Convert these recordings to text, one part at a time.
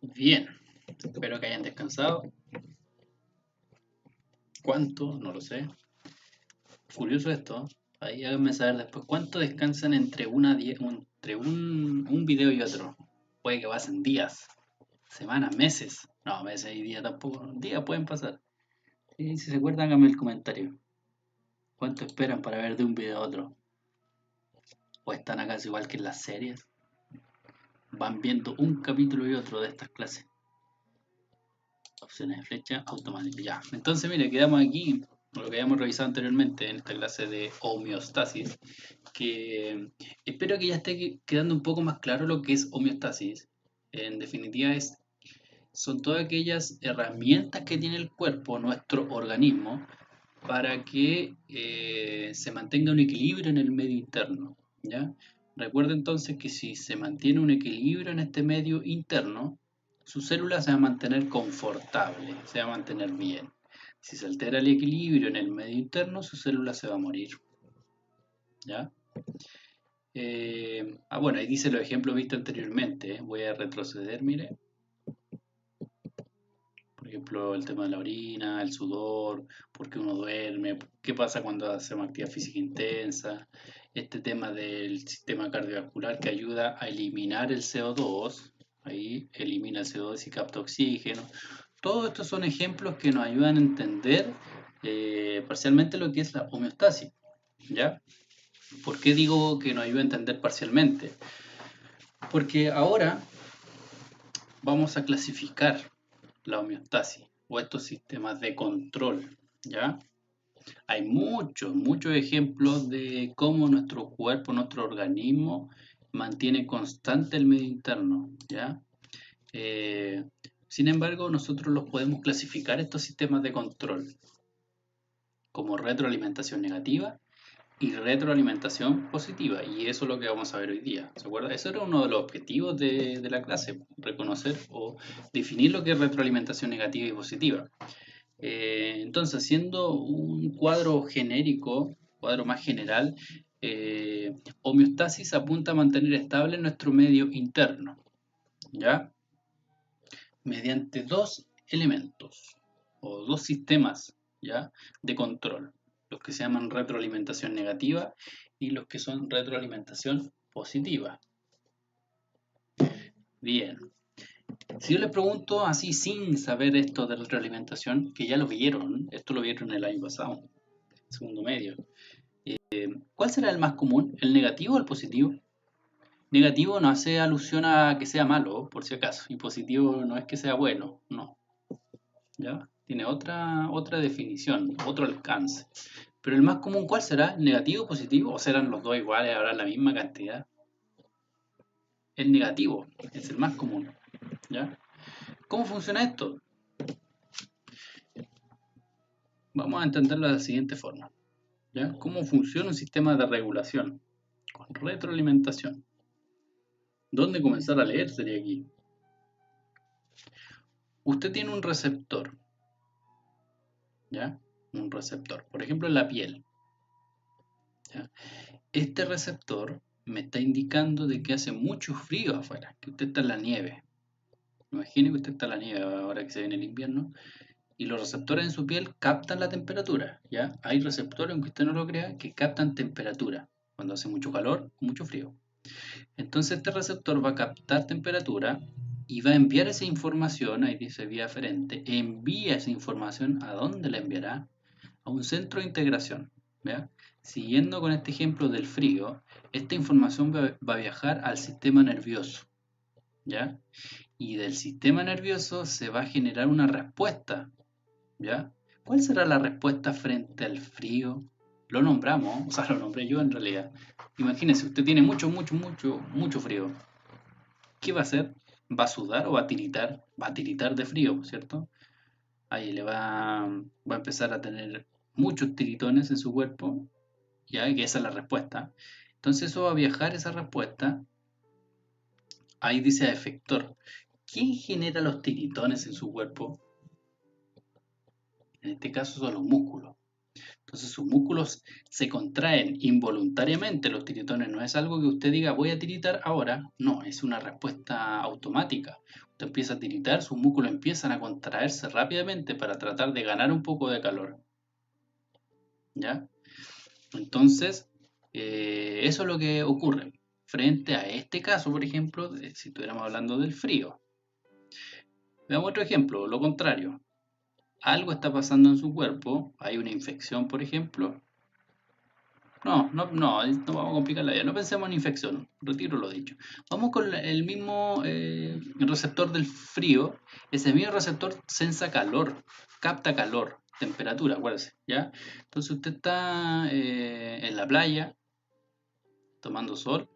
Bien, espero que hayan descansado. ¿Cuánto? No lo sé. Curioso esto. Ahí háganme saber después cuánto descansan entre un video y otro. Puede que pasen días, semanas, meses. No, meses y días tampoco. Días pueden pasar. Sí, si se acuerdan, háganme el comentario. ¿Cuánto esperan para ver de un video a otro? ¿O están acá igual que en las series? Van viendo un capítulo y otro de estas clases. Opciones de flecha automática. Ya. Entonces, mire, quedamos aquí con lo que habíamos revisado anteriormente en esta clase de homeostasis, que espero que ya esté quedando un poco más claro lo que es homeostasis. En definitiva, son todas aquellas herramientas que tiene el cuerpo, nuestro organismo, para que se mantenga un equilibrio en el medio interno. ¿Ya? Recuerda entonces que si se mantiene un equilibrio en este medio interno, su célula se va a mantener confortable, se va a mantener bien. Si se altera el equilibrio en el medio interno, su célula se va a morir. ¿Ya? Bueno, ahí dice los ejemplos vistos anteriormente. Voy a retroceder, mire. Por ejemplo, el tema de la orina, el sudor, por qué uno duerme, qué pasa cuando hacemos actividad física intensa, este tema del sistema cardiovascular que ayuda a eliminar el CO2, ahí elimina el CO2 y capta oxígeno. Todos estos son ejemplos que nos ayudan a entender parcialmente lo que es la homeostasis, ¿ya? ¿Por qué digo que nos ayuda a entender parcialmente? Porque ahora vamos a clasificar la homeostasis o estos sistemas de control, ¿ya? Hay muchos ejemplos de cómo nuestro cuerpo, nuestro organismo mantiene constante el medio interno, ¿ya? Eh, Sin embargo, nosotros los podemos clasificar estos sistemas de control como retroalimentación negativa y retroalimentación positiva, y eso es lo que vamos a ver hoy día. ¿Se acuerda? Eso era uno de los objetivos de la clase, reconocer o definir lo que es retroalimentación negativa y positiva. Entonces, siendo un cuadro genérico, cuadro más general, homeostasis apunta a mantener estable nuestro medio interno, ¿ya? Mediante dos elementos o dos sistemas, ¿ya? De control, los que se llaman retroalimentación negativa y los que son retroalimentación positiva. Bien, si yo les pregunto así sin saber esto de retroalimentación, que ya lo vieron, esto lo vieron el año pasado, segundo medio. ¿Cuál será el más común? ¿El negativo o el positivo? Negativo no hace alusión a que sea malo, por si acaso, y positivo no es que sea bueno, no, ¿ya? Tiene otra definición, otro alcance. Pero el más común, ¿cuál será? ¿El negativo o positivo? ¿O serán los dos iguales, habrá la misma cantidad? El negativo es el más común, ¿ya? ¿Cómo funciona esto? Vamos a entenderlo de la siguiente forma, ¿ya? ¿Cómo funciona un sistema de regulación? Con retroalimentación. ¿Dónde comenzar a leer sería aquí? Usted tiene un receptor, ¿ya? Un receptor, por ejemplo en la piel, ¿ya? Este receptor me está indicando de que hace mucho frío afuera, que usted está en la nieve. Imagine que usted está en la nieve ahora que se viene el invierno y los receptores en su piel captan la temperatura, ¿ya? Hay receptores, aunque usted no lo crea, que captan temperatura cuando hace mucho calor o mucho frío. Entonces este receptor va a captar temperatura y va a enviar esa información, ahí dice vía aferente, envía esa información ¿a dónde la enviará? A un centro de integración. ¿Ya? Siguiendo con este ejemplo del frío, esta información va a viajar al sistema nervioso. ¿Ya? Y del sistema nervioso se va a generar una respuesta. ¿Ya? ¿Cuál será la respuesta frente al frío? Lo nombramos, o sea, lo nombré yo en realidad. Imagínese, usted tiene mucho frío. ¿Qué va a hacer? ¿Va a sudar o va a tiritar? Va a tiritar de frío, ¿cierto? Ahí va a empezar a tener muchos tiritones en su cuerpo, ya que esa es la respuesta. Entonces eso va a viajar esa respuesta, ahí dice a efector. ¿Quién genera los tiritones en su cuerpo? En este caso son los músculos. Entonces sus músculos se contraen involuntariamente, los tiritones no es algo que usted diga voy a tiritar ahora, no, es una respuesta automática. Usted empieza a tiritar, sus músculos empiezan a contraerse rápidamente para tratar de ganar un poco de calor. ¿Ya? Entonces, eso es lo que ocurre. Frente a este caso, por ejemplo, si estuviéramos hablando del frío. Veamos otro ejemplo, lo contrario. Algo está pasando en su cuerpo, hay una infección, por ejemplo. No vamos a complicar la vida. No pensemos en infección, retiro lo dicho. Vamos con el mismo receptor del frío. Ese mismo receptor sensa calor, capta calor, temperatura, acuérdese, ¿ya? Entonces usted está en la playa, tomando sol,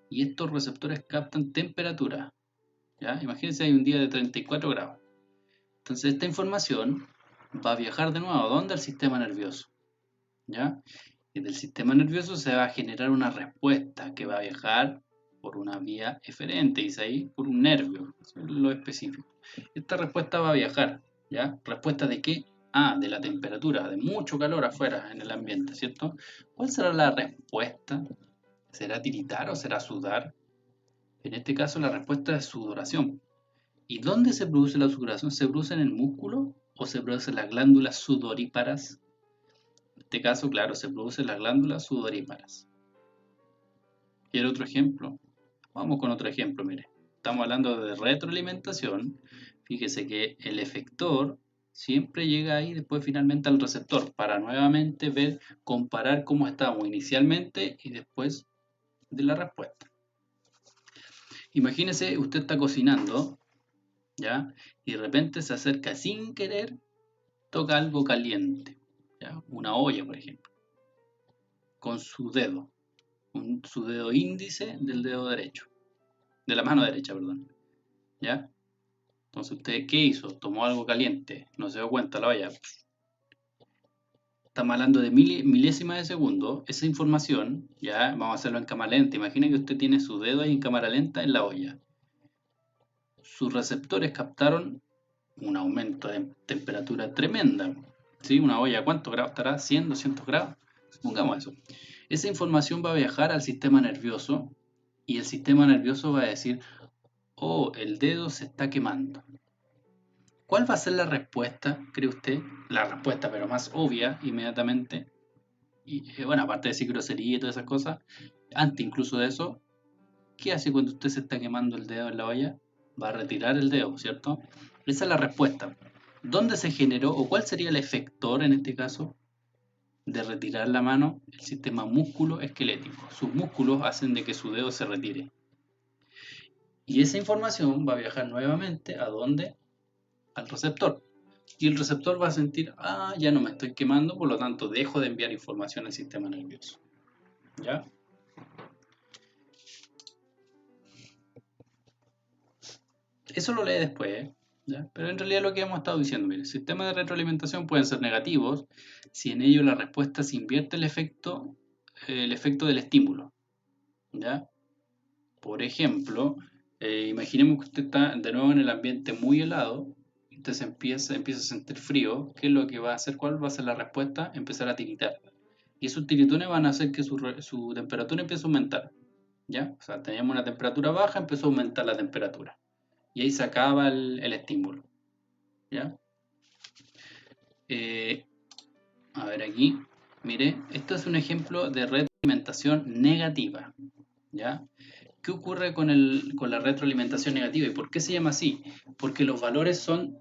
y estos receptores captan temperatura, ¿ya? Imagínense, hay un día de 34 grados. Entonces esta información va a viajar de nuevo, ¿a dónde? Al sistema nervioso, ¿ya? Y del sistema nervioso se va a generar una respuesta que va a viajar por una vía eferente, dice ahí, por un nervio, eso es lo específico. Esta respuesta va a viajar, ¿ya? ¿Respuesta de qué? Ah, de la temperatura, de mucho calor afuera en el ambiente, ¿cierto? ¿Cuál será la respuesta? ¿Será tiritar o será sudar? En este caso la respuesta es sudoración. ¿Y dónde se produce la sudoración? ¿Se produce en el músculo o se produce en las glándulas sudoríparas? En este caso, claro, se produce en las glándulas sudoríparas. ¿Quiere otro ejemplo? Vamos con otro ejemplo, mire. Estamos hablando de retroalimentación. Fíjese que el efector siempre llega ahí después finalmente al receptor para nuevamente ver, comparar cómo estábamos inicialmente y después de la respuesta. Imagínese, usted está cocinando, ¿ya? Y de repente se acerca sin querer, toca algo caliente, ¿ya? Una olla, por ejemplo, con su dedo, su dedo índice del dedo derecho, de la mano derecha, perdón, ¿ya? Entonces usted, ¿qué hizo? Tomó algo caliente, no se dio cuenta la olla. Estamos hablando de milésimas de segundo. Esa información, ya, vamos a hacerlo en cámara lenta. Imagine que usted tiene su dedo ahí en cámara lenta en la olla. Sus receptores captaron un aumento de temperatura tremenda. ¿Sí? Una olla, ¿cuántos grados estará? ¿100, 200 grados? Supongamos eso. Esa información va a viajar al sistema nervioso y el sistema nervioso va a decir, oh, el dedo se está quemando. ¿Cuál va a ser la respuesta, cree usted? La respuesta, pero más obvia, inmediatamente. Y bueno, aparte de decir grosería y todas esas cosas, antes incluso de eso, ¿qué hace cuando usted se está quemando el dedo en la olla? Va a retirar el dedo, ¿cierto? Esa es la respuesta. ¿Dónde se generó o cuál sería el efector en este caso de retirar la mano? El sistema músculo esquelético. Sus músculos hacen de que su dedo se retire. Y esa información va a viajar nuevamente ¿a dónde? Al receptor. Y el receptor va a sentir, ah, ya no me estoy quemando, por lo tanto dejo de enviar información al sistema nervioso. ¿Ya? Eso lo lee después, ¿eh? ¿Ya? Pero en realidad lo que hemos estado diciendo, mire, sistemas de retroalimentación pueden ser negativos si en ellos la respuesta se invierte el efecto del estímulo. ¿Ya? Por ejemplo, imaginemos que usted está de nuevo en el ambiente muy helado, y usted empieza a sentir frío. ¿Qué es lo que va a hacer? ¿Cuál va a ser la respuesta? Empezar a tiritar. Y esos tiritones van a hacer que su temperatura empiece a aumentar. ¿Ya? O sea, teníamos una temperatura baja, empezó a aumentar la temperatura. Y ahí se acaba el estímulo. ¿Ya? Eh, a ver aquí, mire, esto es un ejemplo de retroalimentación negativa. ¿Ya? ¿Qué ocurre con la retroalimentación negativa y por qué se llama así? Porque los valores son,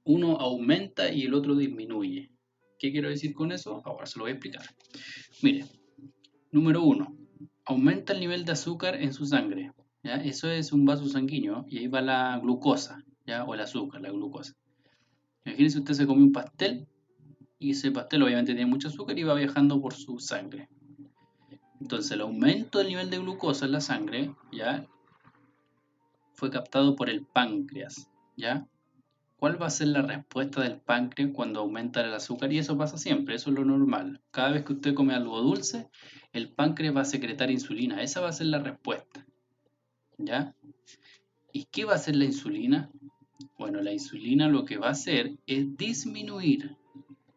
uno aumenta y el otro disminuye. ¿Qué quiero decir con eso? Ahora se lo voy a explicar. Mire, número uno, aumenta el nivel de azúcar en su sangre. ¿Ya? Eso es un vaso sanguíneo y ahí va la glucosa, ¿ya? O el azúcar, la glucosa. Imagínese usted se come un pastel y ese pastel obviamente tiene mucho azúcar y va viajando por su sangre. Entonces el aumento del nivel de glucosa en la sangre ya fue captado por el páncreas, ¿ya? ¿Cuál va a ser la respuesta del páncreas cuando aumenta el azúcar? Y eso pasa siempre, eso es lo normal. Cada vez que usted come algo dulce, el páncreas va a secretar insulina. Esa va a ser la respuesta, ¿ya? ¿Y qué va a hacer la insulina? Bueno, la insulina lo que va a hacer es disminuir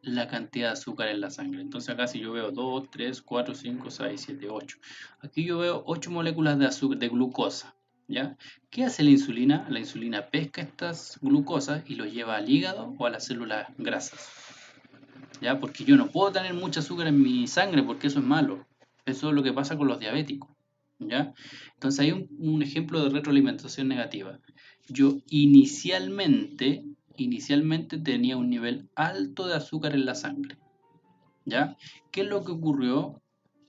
la cantidad de azúcar en la sangre. Entonces acá si yo veo 2, 3, 4, 5, 6, 7, 8. Aquí yo veo 8 moléculas de azúcar, de glucosa. ¿Ya? ¿Qué hace la insulina? La insulina pesca estas glucosas y los lleva al hígado o a las células grasas. ¿Ya? Porque yo no puedo tener mucha azúcar en mi sangre porque eso es malo. Eso es lo que pasa con los diabéticos. ¿Ya? Entonces hay un ejemplo de retroalimentación negativa. Yo inicialmente tenía un nivel alto de azúcar en la sangre. ¿Ya? ¿Qué es lo que ocurrió?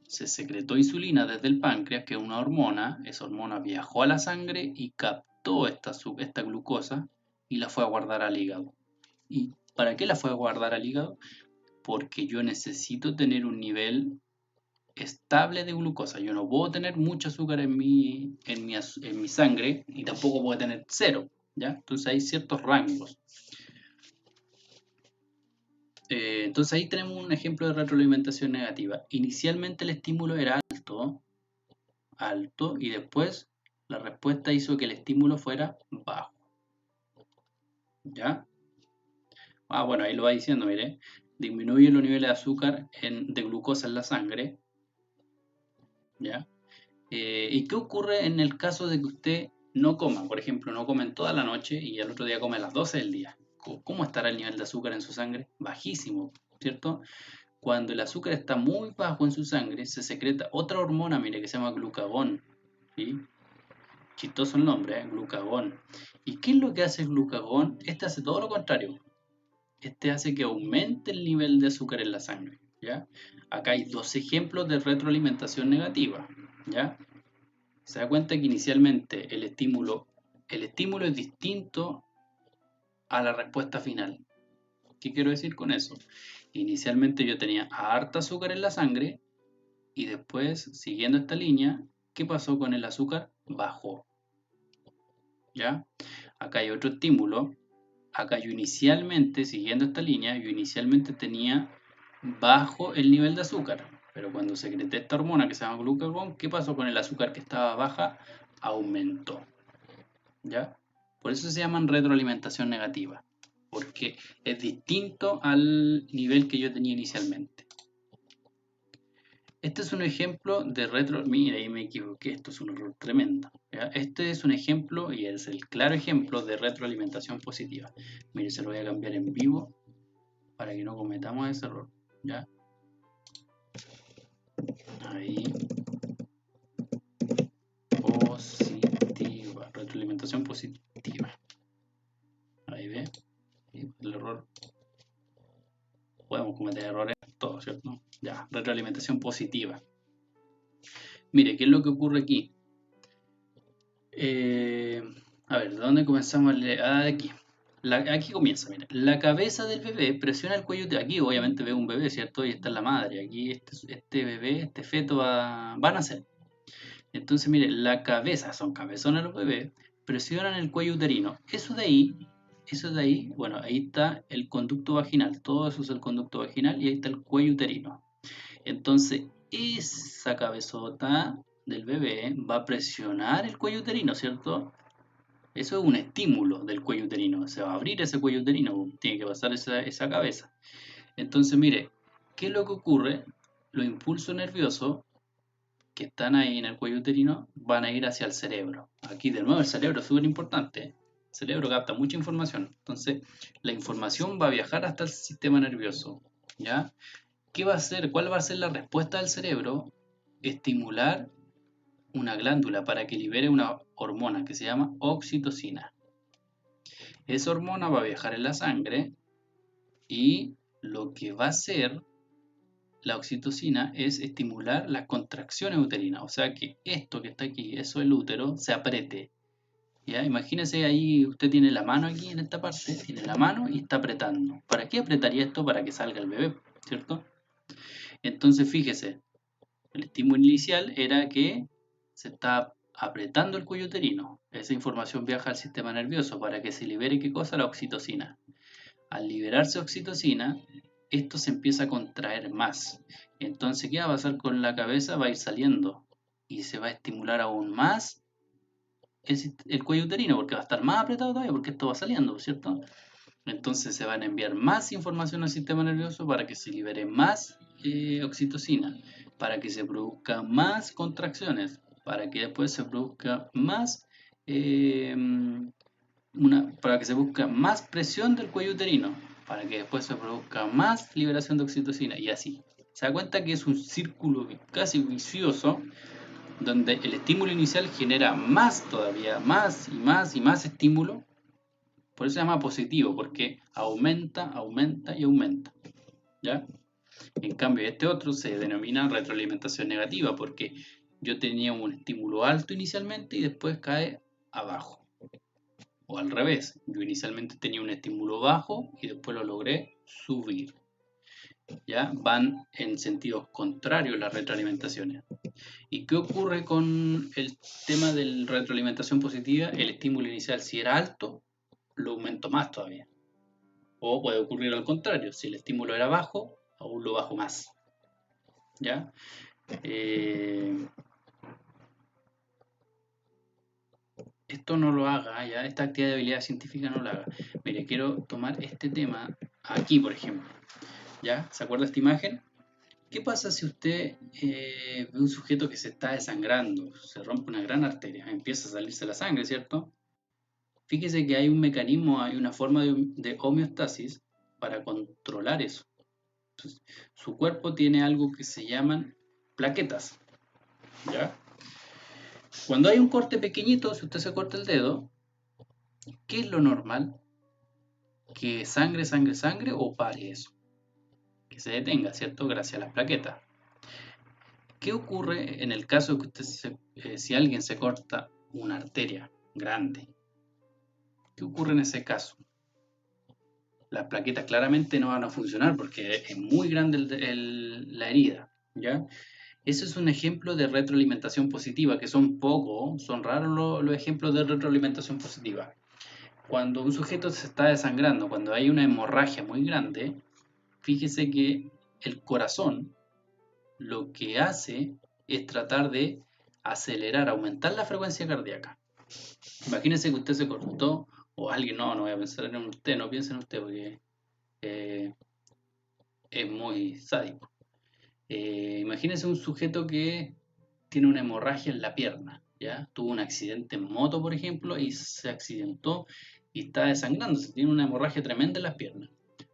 Se secretó insulina desde el páncreas, que es una hormona. Esa hormona viajó a la sangre y captó esta glucosa y la fue a guardar al hígado. ¿Y para qué la fue a guardar al hígado? Porque yo necesito tener un nivel estable de glucosa. Yo no puedo tener mucho azúcar en mi sangre y tampoco puedo tener cero. ¿Ya? Entonces hay ciertos rangos. Entonces ahí tenemos un ejemplo de retroalimentación negativa. Inicialmente el estímulo era alto, y después la respuesta hizo que el estímulo fuera bajo. ¿Ya? Bueno, ahí lo va diciendo, mire. Disminuye los niveles de azúcar de glucosa en la sangre. ¿Ya? ¿Y qué ocurre en el caso de que usted no coma? Por ejemplo, no come toda la noche y al otro día come a las 12 del día. ¿Cómo estará el nivel de azúcar en su sangre? Bajísimo, ¿cierto? Cuando el azúcar está muy bajo en su sangre, se secreta otra hormona, mire, que se llama glucagón. ¿Sí? Chistoso el nombre, ¿eh? Glucagón. ¿Y qué es lo que hace el glucagón? Este hace todo lo contrario. Este hace que aumente el nivel de azúcar en la sangre. ¿Ya? Acá hay dos ejemplos de retroalimentación negativa. ¿Ya? Se da cuenta que inicialmente el estímulo es distinto a la respuesta final. ¿Qué quiero decir con eso? Inicialmente yo tenía harta azúcar en la sangre y después, siguiendo esta línea, ¿qué pasó con el azúcar? Bajó. ¿Ya? Acá hay otro estímulo. Acá yo inicialmente, siguiendo esta línea, yo inicialmente tenía bajo el nivel de azúcar. Pero cuando secreté esta hormona que se llama glucagón, ¿qué pasó con el azúcar que estaba baja? Aumentó. ¿Ya? Por eso se llaman retroalimentación negativa, porque es distinto al nivel que yo tenía inicialmente. Este es un ejemplo de mira, ahí me equivoqué, esto es un error tremendo. ¿Ya? Este es un ejemplo y es el claro ejemplo de retroalimentación positiva. Mire, se lo voy a cambiar en vivo para que no cometamos ese error. ¿Ya? Ahí. Positiva, retroalimentación positiva. Ahí ve, el error. Podemos cometer errores todos, ¿cierto? Ya, retroalimentación positiva. Mire, ¿qué es lo que ocurre aquí? A ver, ¿de dónde comenzamos? Aquí. Aquí comienza, mira. La cabeza del bebé presiona el cuello. Aquí obviamente ve un bebé, ¿cierto? Y esta es la madre. Aquí este bebé, este feto va a nacer. Entonces, mire, la cabeza, son cabezones los bebés, presionan el cuello uterino. Eso de ahí, bueno, ahí está el conducto vaginal. Todo eso es el conducto vaginal y ahí está el cuello uterino. Entonces, esa cabezota del bebé va a presionar el cuello uterino, ¿cierto? Eso es un estímulo del cuello uterino. Se va a abrir ese cuello uterino, tiene que pasar esa cabeza. Entonces, mire, ¿qué es lo que ocurre? Los impulsos nerviosos que están ahí en el cuello uterino van a ir hacia el cerebro. Aquí de nuevo el cerebro es súper importante. El cerebro capta mucha información. Entonces, la información va a viajar hasta el sistema nervioso. ¿Ya? ¿Qué va a hacer? ¿Cuál va a ser la respuesta del cerebro? Estimular una glándula para que libere una hormona que se llama oxitocina. Esa hormona va a viajar en la sangre y lo que va a hacer la oxitocina es estimular las contracciones uterinas. O sea que esto que está aquí, eso el útero, se apriete. ¿Ya? Imagínese ahí, usted tiene la mano aquí en esta parte, tiene la mano y está apretando. ¿Para qué apretaría esto? Para que salga el bebé, ¿cierto? Entonces fíjese, el estímulo inicial era que se está apretando el cuello uterino. Esa información viaja al sistema nervioso para que se libere, ¿qué cosa? La oxitocina. Al liberarse oxitocina, esto se empieza a contraer más. Entonces, ¿qué va a pasar con la cabeza? Va a ir saliendo y se va a estimular aún más el cuello uterino porque va a estar más apretado todavía porque esto va saliendo, ¿cierto? Entonces se van a enviar más información al sistema nervioso para que se libere más oxitocina, para que se produzca más contracciones, para que después se produzca más, eh, para que se busque más presión del cuello uterino, para que después se produzca más liberación de oxitocina y así. Se da cuenta que es un círculo casi vicioso donde el estímulo inicial genera más todavía, más y más y más estímulo. Por eso se llama positivo, porque aumenta, aumenta y aumenta. ¿Ya? En cambio, este otro se denomina retroalimentación negativa, porque yo tenía un estímulo alto inicialmente y después cae abajo. O al revés, yo inicialmente tenía un estímulo bajo y después lo logré subir. ¿Ya? Van en sentidos contrarios las retroalimentaciones. ¿Y qué ocurre con el tema de la retroalimentación positiva? El estímulo inicial, si era alto, lo aumento más todavía. O puede ocurrir al contrario, si el estímulo era bajo, aún lo bajo más. ¿Ya? Esto no lo haga, ¿ya? Esta actividad de habilidad científica no la haga. Mire, quiero tomar este tema aquí, por ejemplo. ¿Ya? ¿Se acuerda esta imagen? ¿Qué pasa si usted ve un sujeto que se está desangrando? Se rompe una gran arteria, empieza a salirse la sangre, ¿cierto? Fíjese que hay un mecanismo, hay una forma de homeostasis para controlar eso. Entonces, su cuerpo tiene algo que se llaman plaquetas, ¿ya? Cuando hay un corte pequeñito, si usted se corta el dedo, ¿qué es lo normal? Que sangre, sangre, sangre o pare eso. Que se detenga, ¿cierto? Gracias a las plaquetas. ¿Qué ocurre en el caso que si alguien se corta una arteria grande? ¿Qué ocurre en ese caso? Las plaquetas claramente no van a funcionar porque es muy grande la herida, ¿ya? Eso es un ejemplo de retroalimentación positiva, que son pocos, son raros los ejemplos de retroalimentación positiva. Cuando un sujeto se está desangrando, cuando hay una hemorragia muy grande, fíjese que el corazón lo que hace es tratar de acelerar, aumentar la frecuencia cardíaca. Imagínese que usted se cortó, o alguien, no voy a pensar en usted, no piense en usted porque eh, es muy sádico. Imagínese un sujeto que tiene una hemorragia en la pierna, ¿ya? Tuvo un accidente en moto, por ejemplo, y se accidentó y está desangrándose, tiene una hemorragia tremenda en las piernas.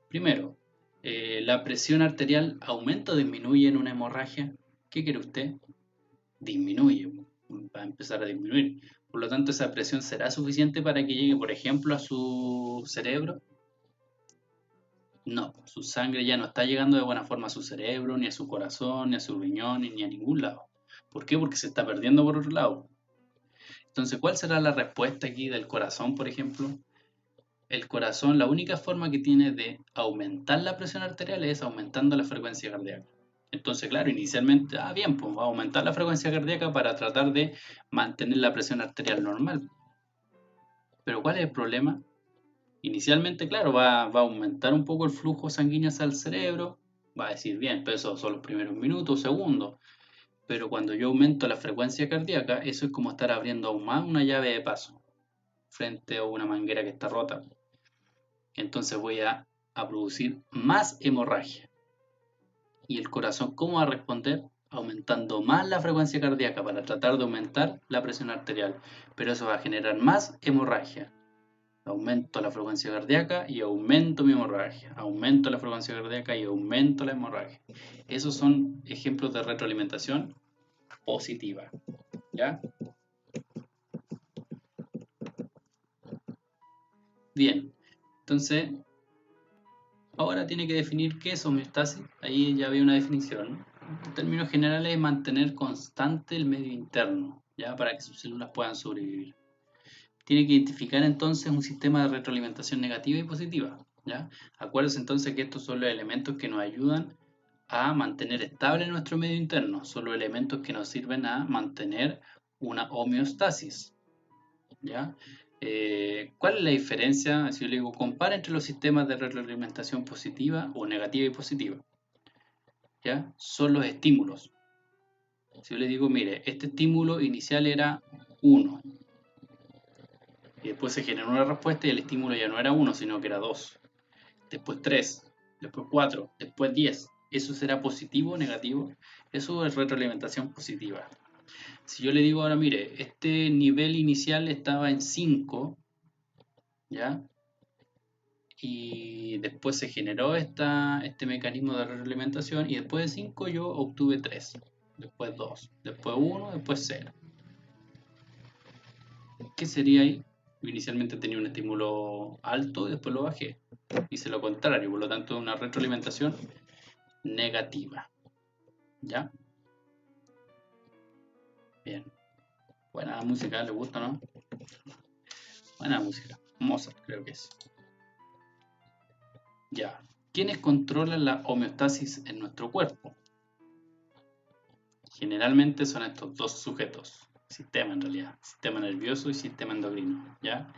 Primero, la presión arterial aumenta o disminuye en una hemorragia. ¿Qué quiere usted? Disminuye, va a empezar a disminuir. Por lo tanto, esa presión será suficiente para que llegue, por ejemplo, a su cerebro. No, su sangre ya no está llegando de buena forma a su cerebro, ni a su corazón, ni a sus riñones, ni a ningún lado. ¿Por qué? Porque se está perdiendo por otro lado. Entonces, ¿cuál será la respuesta aquí del corazón, por ejemplo? El corazón, la única forma que tiene de aumentar la presión arterial es aumentando la frecuencia cardíaca. Entonces, claro, inicialmente, bien, pues va a aumentar la frecuencia cardíaca para tratar de mantener la presión arterial normal. Pero ¿cuál es el problema? Inicialmente, claro, va a aumentar un poco el flujo sanguíneo hacia el cerebro, va a decir, bien, pero esos son los primeros minutos, segundos. Pero cuando yo aumento la frecuencia cardíaca, eso es como estar abriendo aún más una llave de paso frente a una manguera que está rota. Entonces voy a producir más hemorragia. ¿Y el corazón cómo va a responder? Aumentando más la frecuencia cardíaca para tratar de aumentar la presión arterial. Pero eso va a generar más hemorragia. Aumento la frecuencia cardíaca y aumento mi hemorragia. Aumento la frecuencia cardíaca y aumento la hemorragia. Esos son ejemplos de retroalimentación positiva. ¿Ya? Bien. Entonces, ahora tiene que definir qué es homeostasis. Ahí ya había una definición. En términos generales, es mantener constante el medio interno, ¿ya? Para que sus células puedan sobrevivir. Tiene que identificar entonces un sistema de retroalimentación negativa y positiva, ¿ya? Acuérdense entonces que estos son los elementos que nos ayudan a mantener estable nuestro medio interno. Son los elementos que nos sirven a mantener una homeostasis, ¿ya? ¿Cuál es la diferencia? Si yo le digo, compara entre los sistemas de retroalimentación positiva o negativa y positiva, ¿ya? Son los estímulos. Si yo le digo, mire, este estímulo inicial era 1 y después se generó una respuesta y el estímulo ya no era 1, sino que era 2. después 3, después 4, después 10. ¿Eso será positivo o negativo? Eso es retroalimentación positiva. Si yo le digo ahora, mire, este nivel inicial estaba en 5, ¿ya? Y después se generó este mecanismo de retroalimentación y después de 5 yo obtuve 3, después 2, después 1, después 0. ¿Qué sería ahí? Inicialmente tenía un estímulo alto y después lo bajé. Hice lo contrario, por lo tanto una retroalimentación negativa. ¿Ya? Bien. Buena música, ¿le gusta, no? Buena música. Mozart creo que es. Ya. ¿Quiénes controlan la homeostasis en nuestro cuerpo? Generalmente son estos dos sujetos. Sistema en realidad. Sistema nervioso y sistema endocrino. ¿Ya?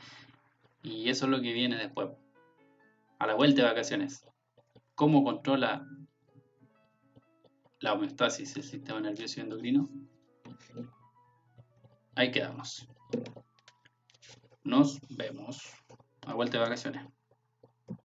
Y eso es lo que viene después. A la vuelta de vacaciones. ¿Cómo controla la homeostasis el sistema nervioso y endocrino? Ahí quedamos. Nos vemos. A vuelta de vacaciones.